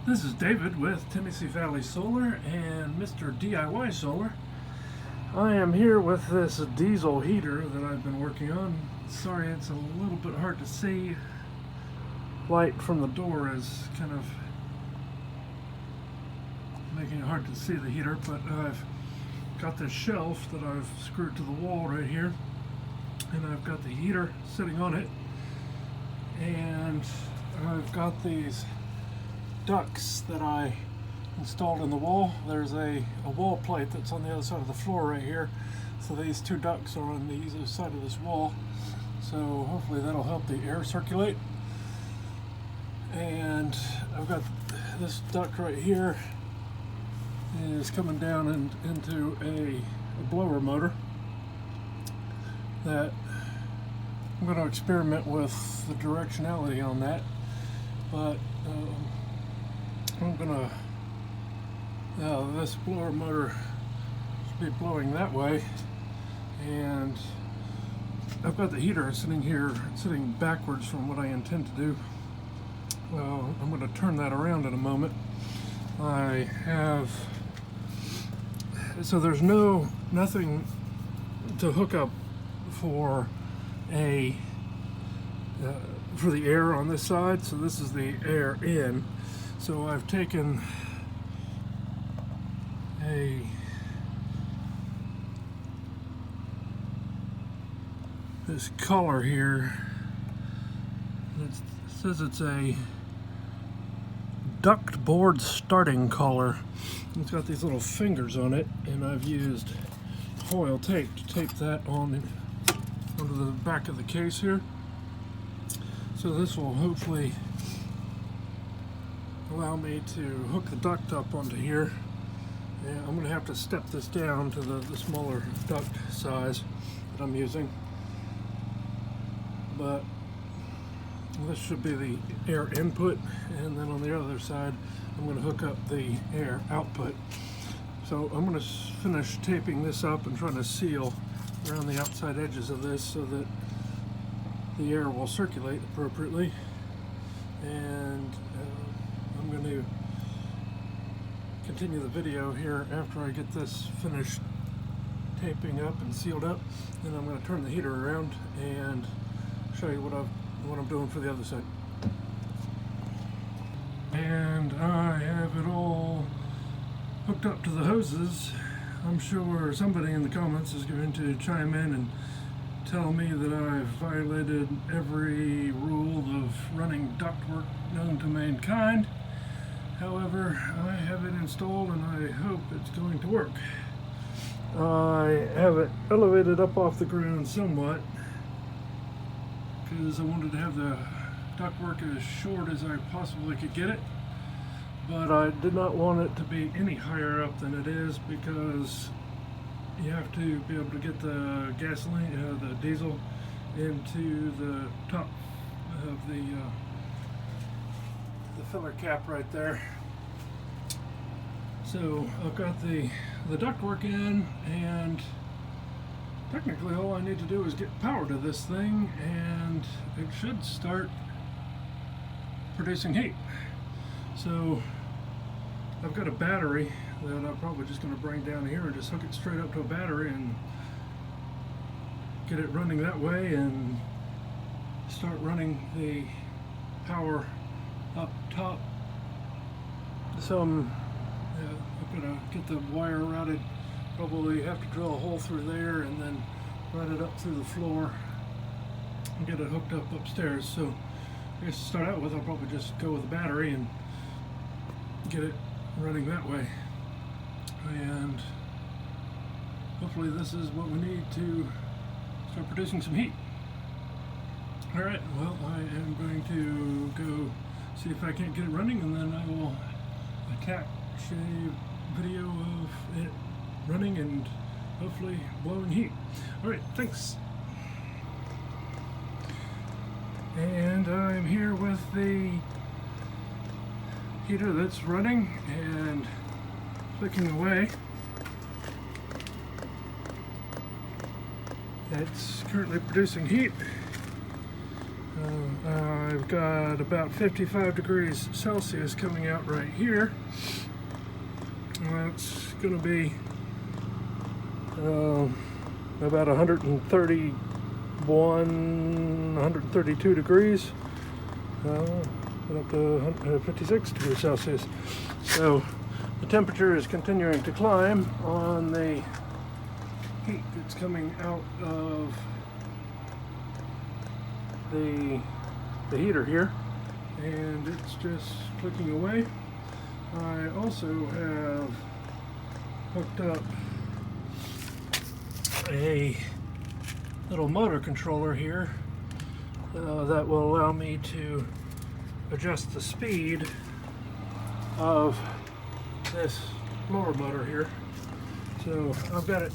This is David with Tennessee Valley Solar and Mr. DIY Solar. I am here with this diesel heater that I've been working on. Sorry, it's a little bit hard to see. Light from the door is kind of making it hard to see the heater, but I've got this shelf that I've screwed to the wall right here, and I've got the heater sitting on it, and I've got these ducts that I installed in the wall. There's a wall plate that's on the other side of the floor right here, so these two ducts are on the either side of this wall, so hopefully that'll help the air circulate. And I've got this duct right here is coming down into a blower motor that I'm going to experiment with the directionality on that, but I'm gonna, this blower motor should be blowing that way, and I've got the heater sitting here, sitting backwards from what I intend to do. I'm going to turn that around in a moment. So there's nothing to hook up for for the air on this side, so this is the air in. So I've taken this collar here. It says it's a duct board starting collar. It's got these little fingers on it, and I've used foil tape to tape that onto the back of the case here. So this will hopefully allow me to hook the duct up onto here, and I'm going to have to step this down to the smaller duct size that I'm using, but this should be the air input, and then on the other side I'm going to hook up the air output. So I'm going to finish taping this up and trying to seal around the outside edges of this so that the air will circulate appropriately, and I'm going to continue the video here after I get this finished taping up and sealed up. Then I'm going to turn the heater around and show you what I'm doing for the other side. And I have it all hooked up to the hoses. I'm sure somebody in the comments is going to chime in and tell me that I've violated every rule of running ductwork known to mankind. However, I have it installed and I hope it's going to work. I have it elevated up off the ground somewhat because I wanted to have the ductwork as short as I possibly could get it, but I did not want it to be any higher up than it is, because you have to be able to get the gasoline, the diesel, into the top of the filler cap right there. So I've got the ductwork in, and technically all I need to do is get power to this thing and it should start producing heat. So I've got a battery that I'm probably just going to bring down here and just hook it straight up to a battery and get it running that way, and start running the power up top. So I'm going to get the wire routed. Probably have to drill a hole through there and then run it up through the floor and get it hooked up upstairs. So I guess to start out with, I'll probably just go with the battery and get it running that way, and hopefully this is what we need to start producing some heat. Alright, well, I am going to go see if I can't get it running, and then I will attach a video of it running and hopefully blowing heat. Alright, thanks. And I'm here with the heater that's running and clicking away. It's currently producing heat. I've got about 55 degrees Celsius coming out right here. That's going to be about 131, 132 degrees, up to 56 degrees Celsius. So the temperature is continuing to climb on the heat that's coming out of the heater here, and it's just clicking away. I also have hooked up a little motor controller here that will allow me to adjust the speed of this blower motor here. So I've got it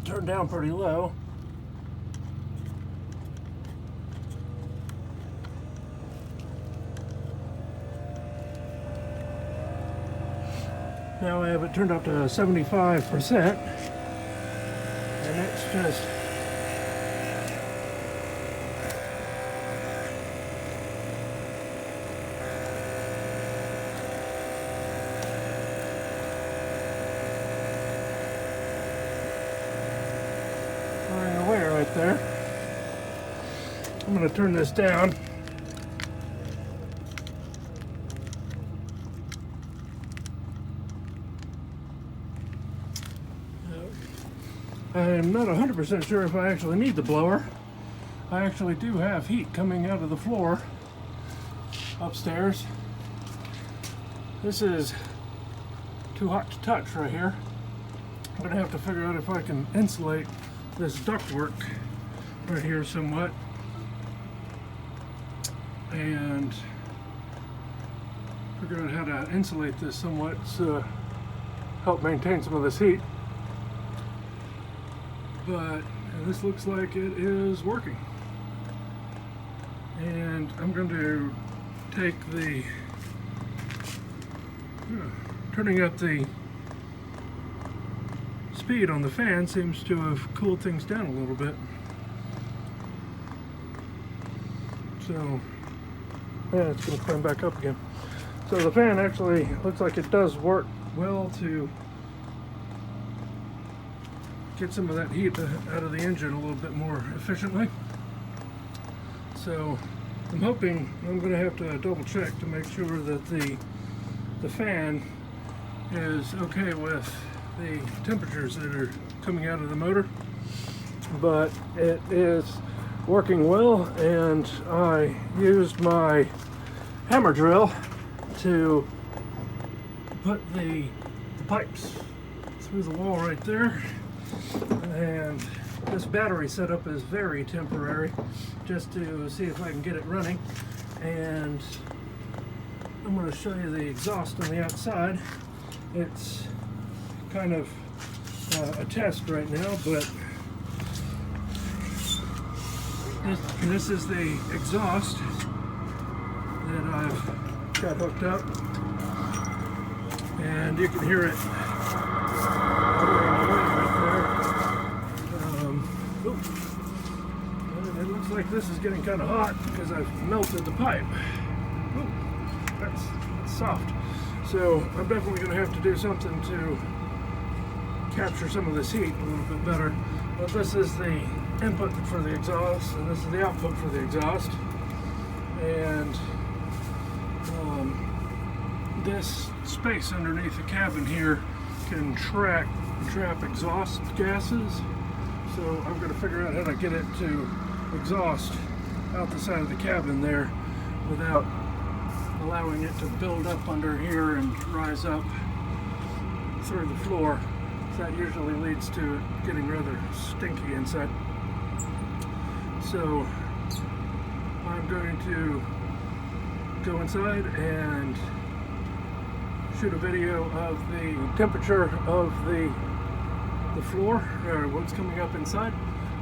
turned down pretty low. Now I have it turned up to 75%, and it's just firing away right there. I'm going to turn this down. I'm not 100% sure if I actually need the blower. I actually do have heat coming out of the floor upstairs. This is too hot to touch right here. I'm going to have to figure out if I can insulate this ductwork right here somewhat, and figure out how to insulate this somewhat to help maintain some of this heat. But this looks like it is working. And I'm going to take the, turning up the speed on the fan seems to have cooled things down a little bit. So, yeah, it's going to climb back up again. So the fan actually looks like it does work well to get some of that heat out of the engine a little bit more efficiently. So I'm hoping, I'm going to have to double check to make sure that the fan is okay with the temperatures that are coming out of the motor, but it is working well, and I used my hammer drill to put the pipes through the wall right there. And this battery setup is very temporary, just to see if I can get it running. And I'm going to show you the exhaust on the outside. It's kind of a test right now, but this is the exhaust that I've got hooked up, and you can hear it. It looks like this is getting kind of hot because I've melted the pipe. Ooh, that's soft. So I'm definitely going to have to do something to capture some of this heat a little bit better. But this is the input for the exhaust, and this is the output for the exhaust. And this space underneath the cabin here can trap exhaust gases. So I'm going to figure out how to get it to exhaust out the side of the cabin there without allowing it to build up under here and rise up through the floor. That usually leads to it getting rather stinky inside. So I'm going to go inside and shoot a video of the temperature of the floor, or what's coming up inside,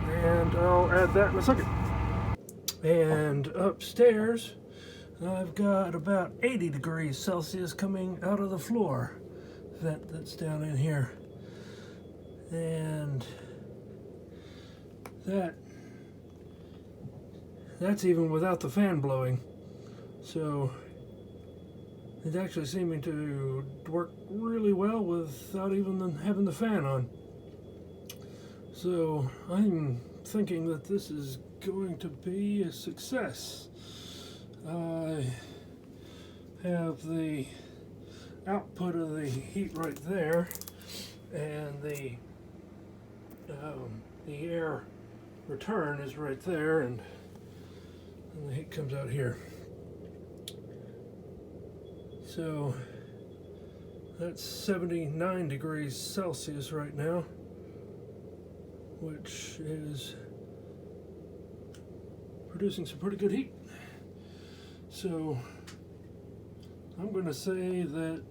and I'll add that in a second. And upstairs I've got about 80 degrees Celsius coming out of the floor vent that's down in here, and that that's even without the fan blowing. So it's actually seeming to work really well without even having the fan on. So I'm thinking that this is going to be a success. I have the output of the heat right there, and the air return is right there, and the heat comes out here. So that's 79 degrees Celsius right now, which is producing some pretty good heat. So I'm going to say that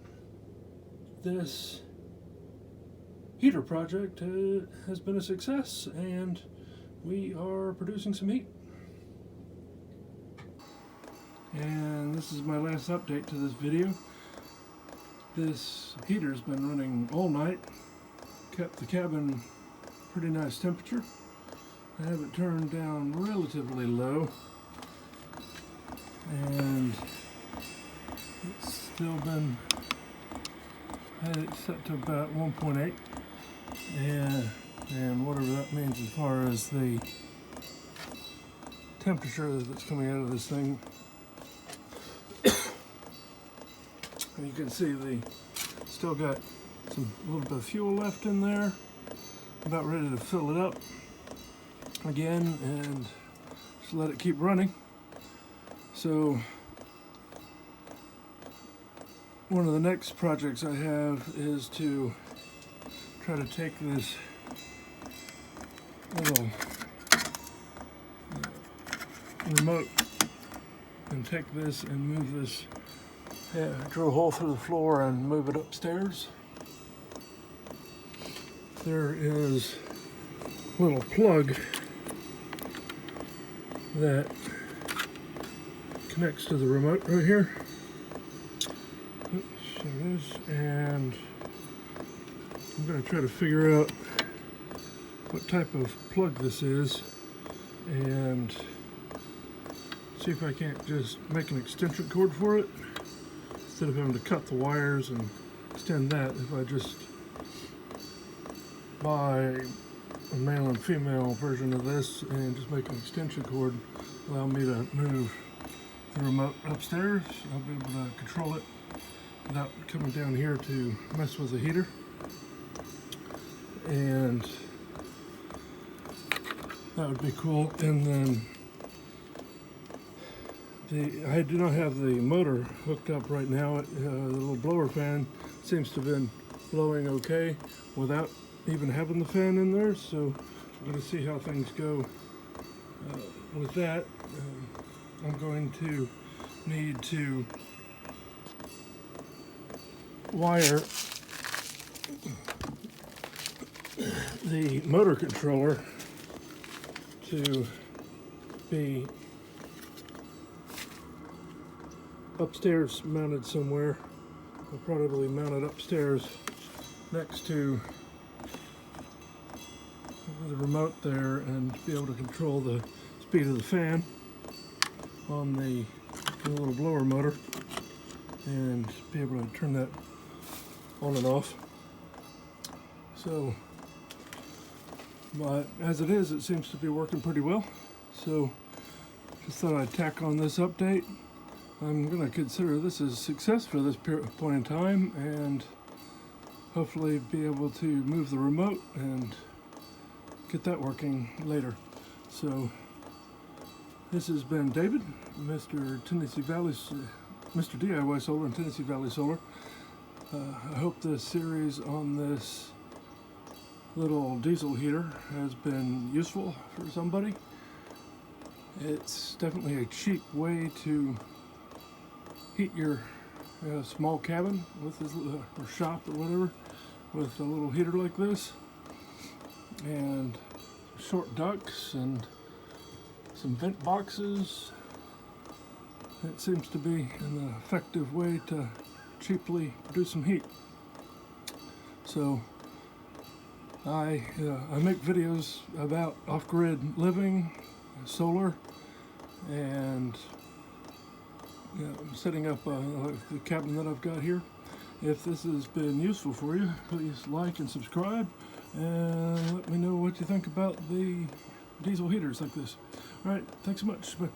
this heater project has been a success, and we are producing some heat. And this is my last update to this video. This heater's been running all night, kept the cabin pretty nice temperature. I have it turned down relatively low, and it's still been, I had it set to about 1.8, and whatever that means as far as the temperature that's coming out of this thing. You can see the still got a little bit of fuel left in there. About ready to fill it up again and just let it keep running. So one of the next projects I have is to try to take this little remote and take this and move this, drill a hole through the floor and move it upstairs. There is a little plug that connects to the remote right here. Oops, there it is. And I'm going to try to figure out what type of plug this is and see if I can't just make an extension cord for it instead of having to cut the wires and extend that. If I just buy a male and female version of this and just make an extension cord, allow me to move the remote upstairs, I'll be able to control it without coming down here to mess with the heater. And that would be cool. And then I do not have the motor hooked up right now. The little blower fan seems to have been blowing okay without even having the fan in there, so I'm going to see how things go with that. I'm going to need to wire the motor controller to be upstairs mounted somewhere. I'll probably mount it upstairs next to the remote there and be able to control the speed of the fan on the little blower motor and be able to turn that on and off. So, but as it is, it seems to be working pretty well. So just thought I'd tack on this update. I'm going to consider this a success for this point in time, and hopefully be able to move the remote and get that working later. So this has been David, Mr. DIY Solar and Tennessee Valley Solar. I hope this series on this little diesel heater has been useful for somebody. It's definitely a cheap way to heat your small cabin with this or shop or whatever with a little heater like this, and short ducts and some vent boxes. It seems to be an effective way to cheaply produce some heat. So I make videos about off-grid living, solar, and I'm setting up the cabin that I've got here. If this has been useful for you, please like and subscribe, and let me know what you think about the diesel heaters like this. All right, thanks so much. Bye.